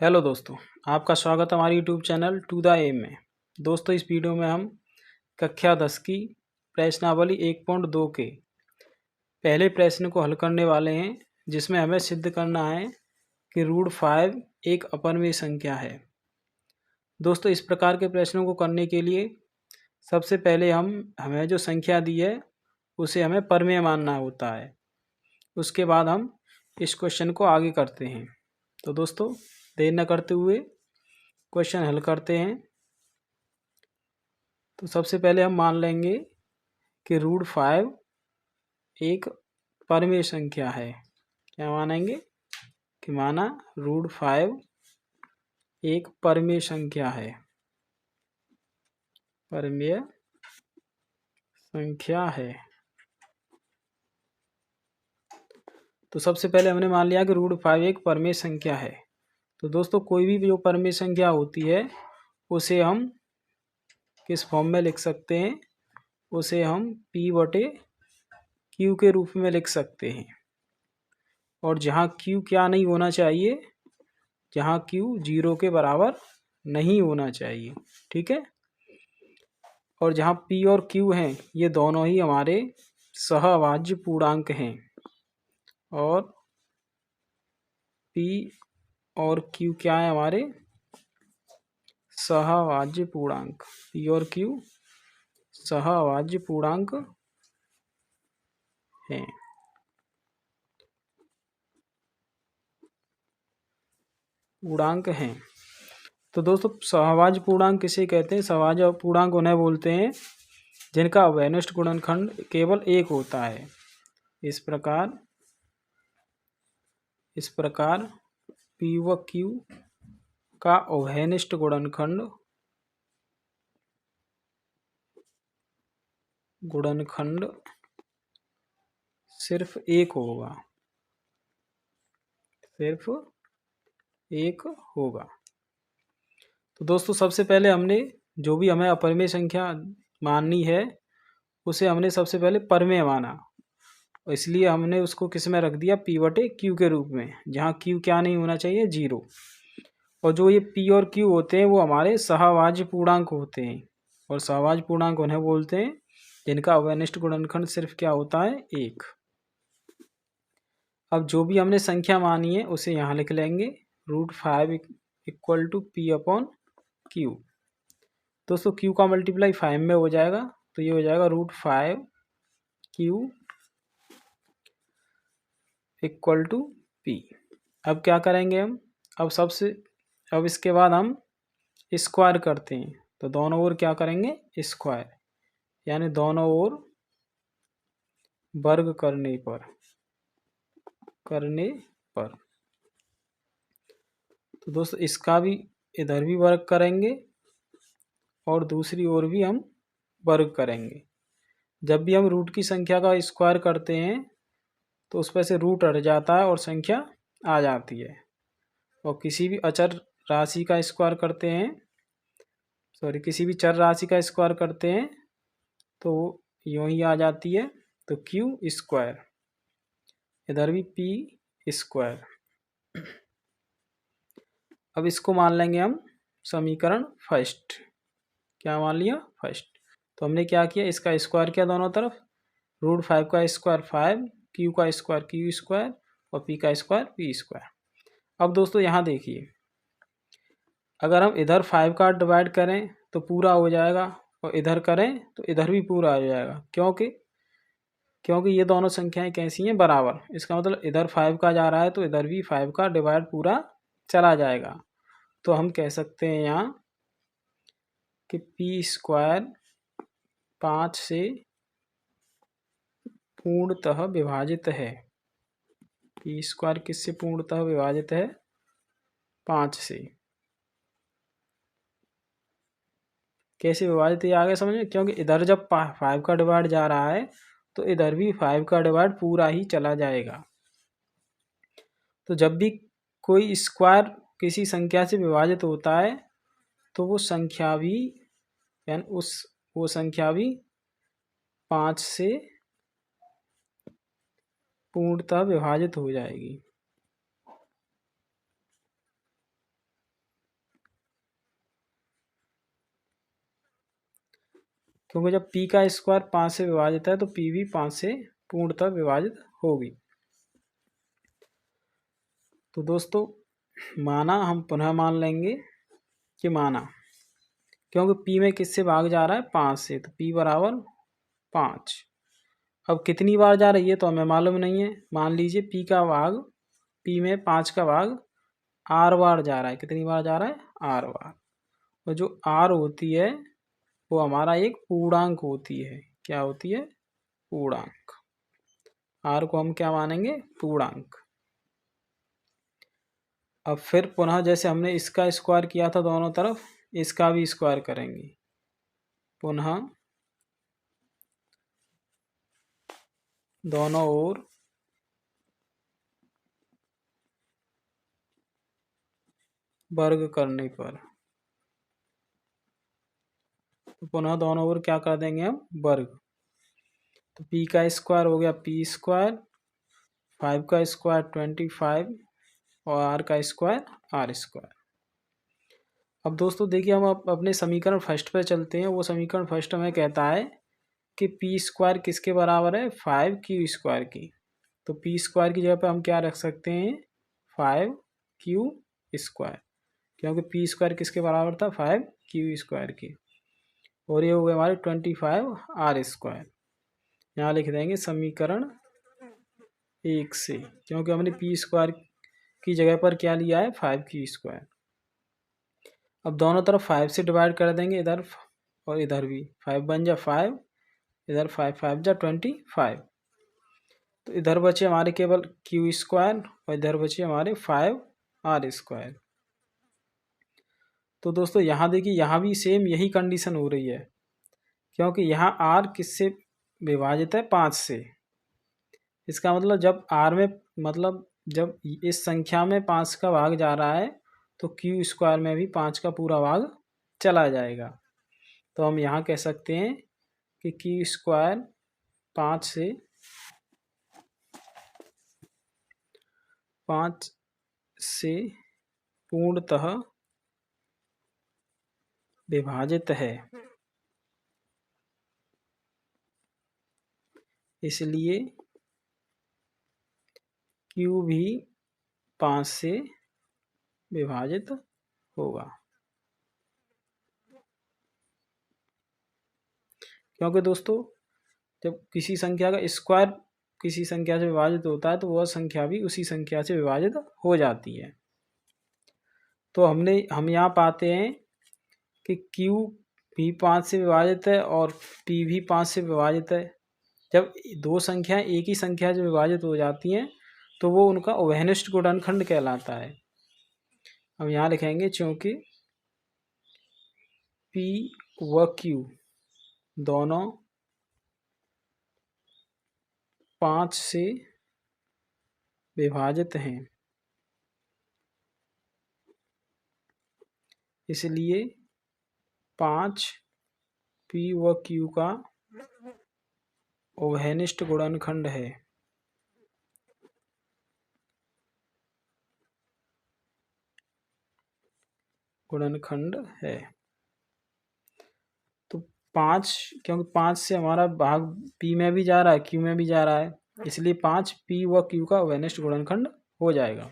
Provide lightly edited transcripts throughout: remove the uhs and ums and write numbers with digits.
Hello दोस्तों, आपका स्वागत है हमारे YouTube channel to the M में। दोस्तों, इस वीडियो में हम कक्षा 10 की प्रश्नावली 1.2 के पहले प्रश्न को हल करने वाले हैं, जिसमें हमें सिद्ध करना है कि √5 एक अपरिमेय संख्या है। दोस्तों, इस प्रकार के प्रश्नों को करने के लिए सबसे पहले हमें जो संख्या दी है उसे हमें परिमेय मानना होता है। उसके बाद हम इस क्वेश्चन को आगे करते हैं। तो दोस्तों, देर न करते हुए क्वेश्चन हल करते हैं। तो सबसे पहले हम मान लेंगे कि √5 एक परिमेय संख्या है। क्या मानेंगे कि माना √5 एक परिमेय संख्या है। परिमेय संख्या है। तो सबसे पहले हमने मान लिया कि √5 एक परिमेय संख्या है। तो दोस्तों, कोई भी जो परिमेय संख्या होती है उसे हम किस फॉर्म में लिख सकते हैं? उसे हम P/Q के रूप में लिख सकते हैं। और जहाँ Q क्या नहीं होना चाहिए, जहाँ Q 0 के बराबर नहीं होना चाहिए। ठीक है। और जहाँ P और Q हैं, ये दोनों ही हमारे सहअभाज्य पूर्णांक हैं। और P और Q क्या है? हमारे सहअभाज्य पूर्णांक। P और Q सहअभाज्य पूर्णांक हैं। पूर्णांक हैं। तो दोस्तों, सहअभाज्य पूर्णांक किसे कहते हैं? सहअभाज्य पूर्णांक उन्हें बोलते हैं जिनका अवयनिष्ठ गुणनखंड केवल एक होता है। इस प्रकार P व Q का अवयनिष्ठ गुणनखंड सिर्फ एक होगा। सिर्फ एक होगा। तो दोस्तों, सबसे पहले हमने जो भी हमें अपरिमेय संख्या माननी है उसे हमने सबसे पहले परिमेय माना, इसलिए हमने उसको किस में रख दिया? P/Q के रूप में, जहाँ Q क्या नहीं होना चाहिए? 0। और जो ये P और Q होते हैं वो हमारे सहअभाज्य पूर्णांक होते हैं। और सहअभाज्य पूर्णांक उन्हें बोलते हैं जिनका अवयनिष्ठ गुणनखंड सिर्फ क्या होता है? 1। अब जो भी हमने संख्या मानी है उसे यहाँ लिख लेंगे। √5 = P/Q। दोस्तों, Q का मल्टीप्लाई 5 में हो जाएगा, तो ये हो जाएगा √5Q = P। अब क्या करेंगे हम? अब इसके बाद हम स्क्वायर करते हैं। तो दोनों ओर क्या करेंगे? स्क्वायर, यानी दोनों ओर वर्ग करने पर। तो दोस्तों, इसका भी इधर भी वर्ग करेंगे और दूसरी ओर भी हम वर्ग करेंगे। जब भी हम रूट की संख्या का स्क्वायर करते हैं तो उस पर से रूट हट जाता है और संख्या आ जाती है। और किसी भी अचर राशि का स्क्वायर करते हैं, किसी भी चर राशि का स्क्वायर करते हैं तो यूँ ही आ जाती है। तो Q², इधर भी P²। अब इसको मान लेंगे हम समीकरण फर्स्ट। क्या मान लिया? फर्स्ट। तो हमने क्या किया? इसका स्क्वायर किया दोनों तरफ। √5 का स्क्वायर 5, Q का स्क्वायर Q² और P का स्क्वायर P²। अब दोस्तों, यहाँ देखिए, अगर हम इधर 5 का डिवाइड करें तो पूरा हो जाएगा, और इधर करें तो इधर भी पूरा हो जाएगा। क्योंकि ये दोनों संख्याएं कैसी हैं? बराबर। इसका मतलब इधर 5 का जा रहा है तो इधर भी 5 का डिवाइड पूरा चला जाएगा। तो हम कह सकते हैं यहाँ कि P² 5 से पूर्णतः विभाजित है। P² किससे पूर्णतः विभाजित है? 5 से। कैसे विभाजित है आगे समझ में? क्योंकि इधर जब 5 का डिवाइड जा रहा है तो इधर भी 5 का डिवाइड पूरा ही चला जाएगा। तो जब भी कोई स्क्वायर किसी संख्या से विभाजित होता है तो वो संख्या भी, यानी वो संख्या भी 5 से पूर्णतः विभाजित हो जाएगी। क्योंकि जब p का स्क्वायर 5 से विभाजित है तो p भी 5 से पूर्णतः विभाजित होगी। तो दोस्तों माना हम पुनः मान लेंगे कि माना, क्योंकि p में किससे भाग जा रहा है 5 से, तो p बराबर 5। अब कितनी बार जा रही है तो हमें मालूम नहीं है। मान लीजिए p का भाग, p में 5 का भाग r बार जा रहा है। कितनी बार जा रहा है? r बार। और जो r होती है वो हमारा एक पूर्णांक होती है। क्या होती है? पूर्णांक। r को हम क्या मानेंगे? पूर्णांक। अब फिर पुनः जैसे हमने इसका स्क्वायर किया था दोनों तरफ, इसका भी स्क्वायर करेंगे। पुनः दोनों ओर वर्ग करने पर, तो पुनः दोनों ओर क्या कर देंगे हम? वर्ग। तो p का स्क्वायर हो गया p स्क्वायर, 5 का स्क्वायर 25 और r का स्क्वायर r स्क्वायर। अब दोस्तों देखिए हम अपने समीकरण फर्स्ट पे चलते हैं। वो समीकरण फर्स्ट हमें कहता है कि p स्क्वायर किसके बराबर है? 5q स्क्वायर की। तो p स्क्वायर की जगह पे हम क्या रख सकते हैं? 5q स्क्वायर, क्योंकि p स्क्वायर किसके बराबर था? 5q स्क्वायर की। और ये हो गए हमारे 25 r स्क्वायर। यहाँ लिख देंगे समीकरण 1 से, क्योंकि हमने p स्क्वायर की जगह पर क्या लिया है? 5q square. अब दोनों तरफ 5 से डिवाइड कर देंगे, इधर और इधर भी। 5 बन जा 5, इधर 5 5 जा 25। तो इधर बचे हमारे केवल q स्क्वायर और इधर बचे हमारे 5r स्क्वायर। तो दोस्तों यहाँ देखिए, यहाँ भी सेम यही कंडीशन हो रही है, क्योंकि यहाँ r किससे विभाजित है? 5 से। इसका मतलब जब r में, मतलब जब इस संख्या में 5 का भाग जा रहा है तो q स्क्वायर में भी 5 का पूरा भाग चला जाएगा। तो हम यहाँ कह सकते हैं कि q स्क्वायर 5 से पूर्णतः विभाजित है, इसलिए q भी 5 से विभाजित होगा। क्योंकि दोस्तों जब किसी संख्या का स्क्वायर किसी संख्या से विभाजित होता है तो वह संख्या भी उसी संख्या से विभाजित हो जाती है। तो हम यहाँ पाते हैं कि q भी 5 से विभाजित है और p भी 5 से विभाजित है। जब दो संख्याएं एक ही संख्या से विभाजित हो जाती हैं तो वो उनका उभयनिष्ठ गुणनखंड कहलाता है। हम यहाँ लिखेंगे चूंकि p व q दोनों 5 से विभाजित हैं, इसलिए 5 p व q का उभयनिष्ठ गुणनखंड है। गुणनखंड है। तो 5, क्योंकि 5 से हमारा भाग p में भी जा रहा है q में भी जा रहा है, इसलिए 5 p व q का उभयनिष्ठ गुणनखंड हो जाएगा।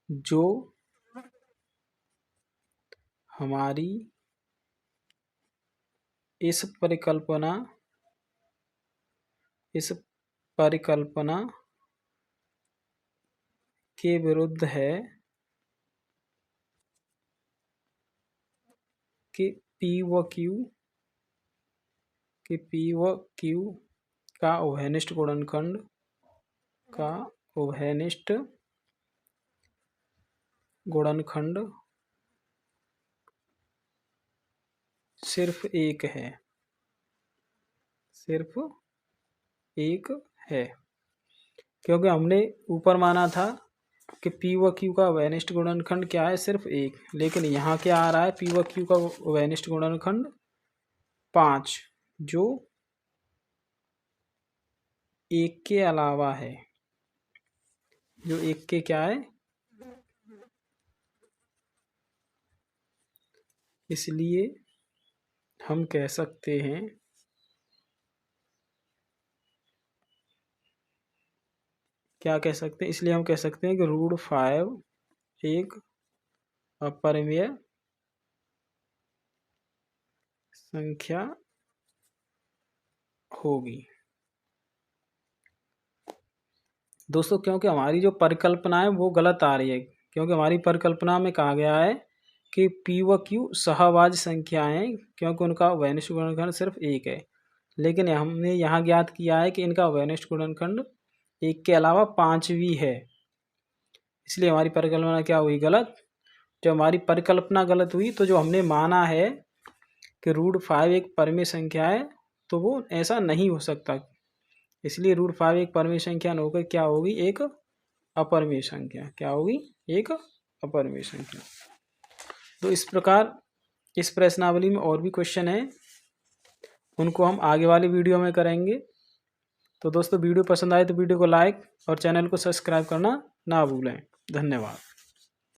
जो हमारी इस परिकल्पना के विरुद्ध है कि p व q का उभयनिष्ठ गुणनखंड सिर्फ एक है, क्योंकि हमने ऊपर माना था कि p व q का उभयनिष्ठ गुणनखंड क्या है? सिर्फ एक। लेकिन यहाँ क्या आ रहा है? p व q का उभयनिष्ठ गुणनखंड 5, जो एक के अलावा है, जो एक के क्या है? इसलिए हम कह सकते हैं क्या कह सकते हैं, इसलिए हम कह सकते हैं कि रूट 5 एक अपरिमेय संख्या होगी। दोस्तों क्योंकि हमारी जो परिकल्पना है वो गलत आ रही है, क्योंकि हमारी परिकल्पना में कहा गया है कि P व Q सहभाज्य संख्याएं, क्योंकि उनका वैनिष्ठ गुणनखंड सिर्फ एक है। लेकिन हमने यहाँ ज्ञात किया है कि इनका वैनिष्ठ गुणनखंड एक के अलावा 5 भी है, इसलिए हमारी परिकल्पना क्या हुई, गलत। जब हमारी परिकल्पना गलत हुई तो जो हमने माना है कि रूट 5 एक परिमेय संख्या है, तो वो ऐसा नहीं हो सकता। इसलिए रूट 5 एक परिमेय संख्या न होकर क्या होगी, एक अपरिमेय संख्या। क्या होगी, एक अपरिमेय संख्या। तो इस प्रकार इस प्रश्नावली में और भी क्वेश्चन हैं, उनको हम आगे वाली वीडियो में करेंगे। तो दोस्तों वीडियो पसंद आए तो वीडियो को लाइक और चैनल को सब्सक्राइब करना ना भूलें। धन्यवाद।